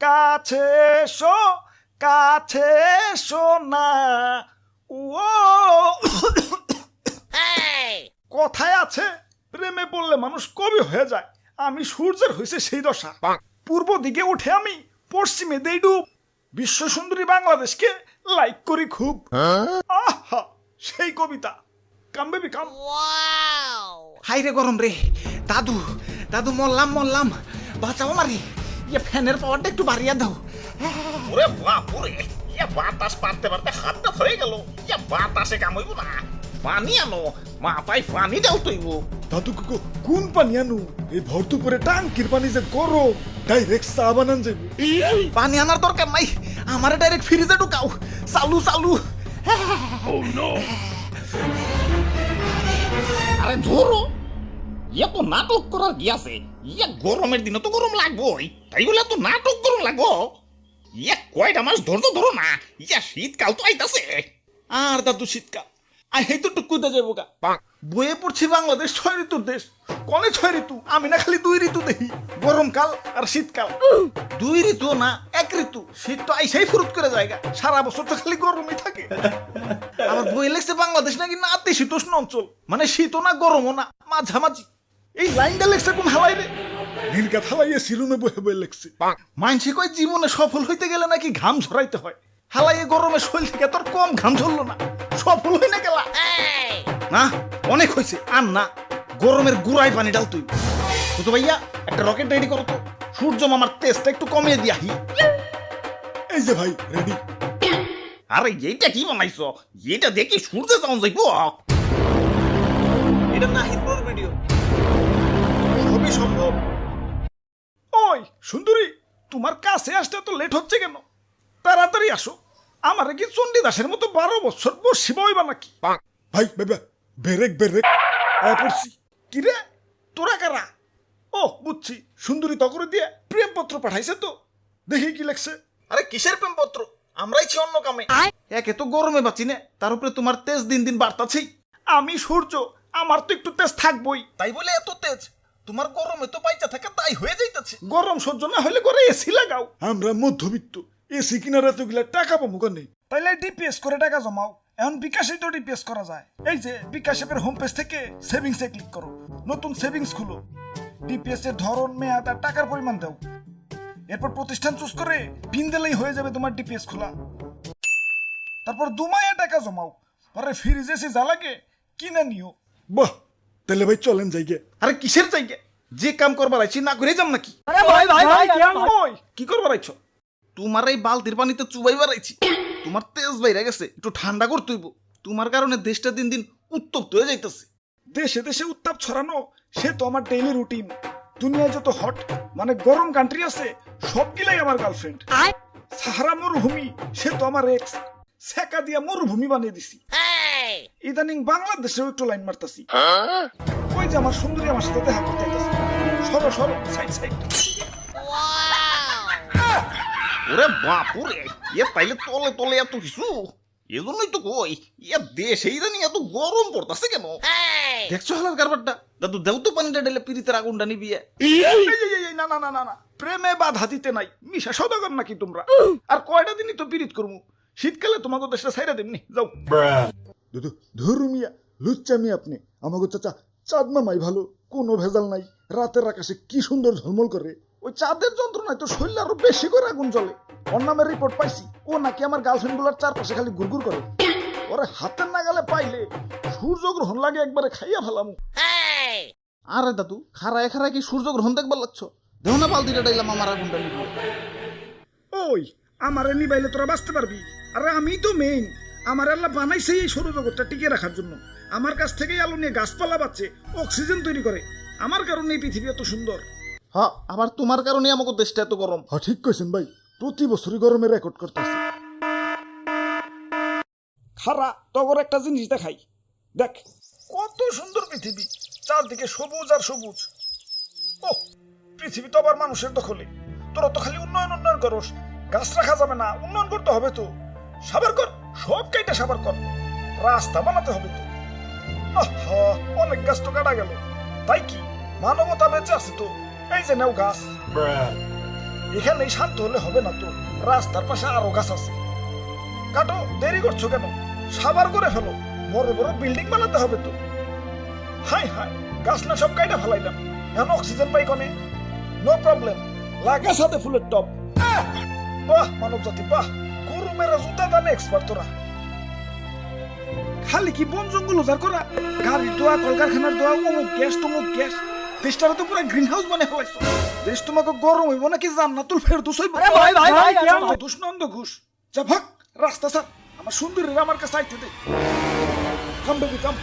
কাছে এসো কাছে এসো না ও কথায় আছে প্রেমে পড়লে মানুষ কবি হয়ে যায়। আমি সূর্যের হয়েছে সেই দশা, পূর্ব দিকে উঠে আমি পশ্চিমে দেই ডুব, বিশ্ব সুন্দরী বাংলাদেশকে লাইক করি খুব। আহা সেই কবিতা। কাম বেবি কাম। হাই রে গরম রে, দাদু দাদু মরলাম বাঁচাও মারি, ইয়ে ফ্যানের পাওয়ারটা একটু বাড়িয়ে দাও। ওরে বাপুরে, ইয়া বাতাস পারতে পারতে হাতটা ধরে গেল। ইয়া বাতাসে কামইব না, পানি আনো মাথায় পানি দাও তৈব। দাদু কোন পানি আনু? এই ভর দুপুরে টাঙ্কির পানি যে গরম, ডাইরেক্ট চা বানান যাবে। পানি আনার দরকার নাই, আমারে ডাইরেক্ট ফ্রিজে ঢুকাও। চালু চালু। আরে ধরো, ইয়া তো নাটক করার কি আছে? ইয়া গরমের দিনে তো গরম লাগবোই, তাই বলে তো নাটক গরম লাগবো? ইয়া কয়টা মাস ধৈর্য ধরো না, ইয়া শীতকাল তো আইতাছে। আর দাদু শীতকাল আই হেই তো টুকুতে যাবো গা। বইয়ে পড়ছি বাংলাদেশ 6 ঋতুর দেশ, কনে 6 ঋতু? আমি না খালি 2 ঋতু দেখি, গরমকাল আর শীতকাল। 2 ঋতু না 1 ঋতু, শীত তো আইসাই ফুরুত করে জায়গা, সারা বছর তো খালি গরমই থাকে। আমার বই লেগছে বাংলাদেশ নাকি নাতিশীতোষ্ণ অঞ্চল, মানে শীতও না গরমও না, মাঝামাঝি। এই লাইনটা লেখছে কোন হালাই রে? নীলকাত হালাইয়ে সিরুমে বহে বয়ে লেখছে। মানসি কয় জীবনে সফল হইতে গেলে নাকি ঘাম ঝরাইতে হয়। হালাইয়ে গরমে শরীর থেকে তোর কম ঘাম ঝরলো না, সফল হই না গেলা। না অনেক হয়েছে, আর না, গরমের গুড়াই পানি ডাল তুই। তো ভাইয়া একটা রকেট রেডি করো তো, সূর্য মামার তেজটা একটু কমিয়ে দিয়াহি। এই যে ভাই রেডি। আরে এইটা কি বানাইছো? এটা দেখি সূর্য যাওয়া যাইব। এটা নাহিদপুর ভিডিও। সবই সম্ভব। ওই সুন্দরী, তোমার কাছে আসতে তো লেট হচ্ছে কেন? তাড়াতাড়ি আসো। আমারে কি চণ্ডীদাসের মতো 12 বছর বসিব হইবা নাকি? ভাই বেবে বেরেক পড়ছি। কি রে তোরা কারা? ও বুঝছি, সুন্দরী তকরে দিয়ে প্রেমপত্র পাঠাইছে তো, দেখি কি লেখছে। আরে কিসের প্রেমপত্র? আমরাই ছি অন্য কামে। একে তো গরমে বাঁচি না, তার উপরে তোমার তেজ দিন দিন বাড়তাছেই। আমি সূর্য, আমার তো একটু তেজ থাকবই। তাই বলে এত তেজ? তোমার গরমে তো পাইচা থাকে তাই হয়ে যাইতাছে। গরম সহ্য না হলে করে এসি লাগাও। আমরা মধ্যবিত্ত, এসি কিনার এতগুলা টাকা পাবো কেন? তাইলে ডিপিএস করে টাকা জমাও। এখন বিকাশে তো ডিপিএস করা যায়। এই যে বিকাশ অ্যাপের হোম পেজ থেকে সেভিংসে ক্লিক করো, নতুন সেভিংস খুলো, ডিপিএস এর ধরন, মেয়াদ আর টাকার পরিমাণ দাও। এরপর প্রতিষ্ঠান চুজ করে পিন দিলেই হয়ে যাবে তোমার ডিপিএস খোলা। তারপর দুমায়া টাকা জমাও, পরে ফ্রিজ এসে যা লাগে কিনে নিও। বাহ, তাহলে ভাই চলেন যাইগে। আরে কিসের জায়গা? যে কাম করবার আইছি না করে যাম নাকি? ওই কি করবার আইছো? তোমার এই বালতির পানিতে চুবাইবার আইছি। তোমার তেজ বাইরে গেছে, একটু ঠান্ডা করতেইব। তোমার কারণে দেশটা দিন দিন উত্তপ্ত হয়ে যাইতেছে। দেশে দেশে উত্তাপ ছড়ানো সে তো আমার ডেইলি রুটিন। দুনিয়ায় যত হট মানে গরম কান্ট্রি আছে সবগুলাই আমার গার্লফ্রেন্ড। সাহারা মরুভূমি সে তো আমার এক্স, সেকা দিয়া মরুভূমি বানিয়ে দিছি। ইদানিং বাংলাদেশেও একটু লাইন মারতাছি। ওই যে আমার সুন্দরী আমার সাথে দেখা করতে আইতাছে। সরো সরো, সাইড সাইড। ওরে বাপুরে, ইয়ে তাইলে তলে তলে এত কিছু। এজন্যই তো কই, ইয়া দেশে ইদানি এত গরম পড়তাছে কেন? দেখছো হালার কারবারটা? দাদু দেও তো পানিটা ঢেলে পিরিতের আগুনটা নিবিয়ে। না না না না না, প্রেমে বাধা দিতে নাই। মিশা সদাগর নাকি তোমরা? আর কয়টা দিনই তো পিরিত করমু, শীতকালে তোমাকে দেশটা ছাইরা দেবনি। যাও দাদু, ধরু মিয়া লুচ্চামি আপনি। আমাকে চাচা চাঁদ মামাই ভালো, কোনো ভেজাল নাই। রাতের আকাশে কি সুন্দর ঝলমল করে। ওই চাঁদের যন্ত্রণায় তো শরীর আরো বেশি করে আগুন জ্বলে। ওর নামের রিপোর্ট পাইছি, ও নাকি আমার গার্লফ্রেন্ড গুলার চারপাশে খালি গুড়গুড় করে। ওরে হাতের নাগালে পাইলে সূর্যগ্রহণ লাগে একবারে খাইয়া ফেলামু। আরে দাদু, খারায় খারায় কি সূর্যগ্রহণ দেখবার লাগছো? দেও না বালতিটা ডাইলাম আমার আগুনটা নিবিয়ে। ওই আমারে নিবাইলে তোরা বাঁচতে পারবি? আরে আমি তো মেইন। আমার আল্লাহ বানাইছে এই সৌরজগৎটা টিকিয়ে রাখার জন্য। আমার কাছ থেকেই আলো নিয়ে গাছপালা বাঁচে, অক্সিজেন তৈরি করে। আমার কারণে এই পৃথিবী এত সুন্দর। হ্যাঁ, আবার তোমার কারণে আমাকে দেশটা এত গরম। হ্যাঁ ঠিক কইছেন ভাই, প্রতি বছরই গরমে রেকর্ড করতেছে। খারা তগর একটা জিনিস দেখাই, দেখ কত সুন্দর পৃথিবী, চারদিকে সবুজ আর সবুজ। ও পৃথিবী তো আবার মানুষের দখলে। তোরা তো খালি উন্নয়ন উন্নয়ন করস, গাছ রাখা যাবে না, উন্নয়ন করতে হবে তো। সাবার কর, সব কাইটা সাবার কর, রাস্তা বানাতে হবে তো। আহা, অনেক গাছ তো কাটা গেল, তাই কি মানবতা বেঁচে আছে তো। এই যে নেও গাছ। এখানেই শান্ত হলে হবে না তো, রাস্তার পাশে আরো গাছ আছে। কাটো, দেরি করছো কেন? সাবার করে ফেলো, বড় বড় বিল্ডিং বানাতে হবে তো। হাই হাই, গাছ না সব কাইটা ফেলাইলাম, এখন অক্সিজেন পাই কনে? নো প্রবলেম, লাগা সাথে ফুলের টপ। বাহ মানব জাতি বাহ, গরু মেরা জুতা দানে এক্সপার্ট তোরা। খালি কি বন জঙ্গল উজাড় করা, গাড়ির দোয়া, কলকারখানার দোয়া, অমুক গ্যাস তমুক গ্যাস, দেশটারে তো পুরো গ্রিন হাউস বানিয়ে ফেলাইছো। দেশ তোমাকে গরম হইব নাকি জান্নাতুল ফেরদৌস হইব? দুষ নন্দ ঘুষ, যা ভাগ রাস্তা স্যার, আমার সুন্দরীরা আমার কাছে আইতে দে। কাম বেবি কাম।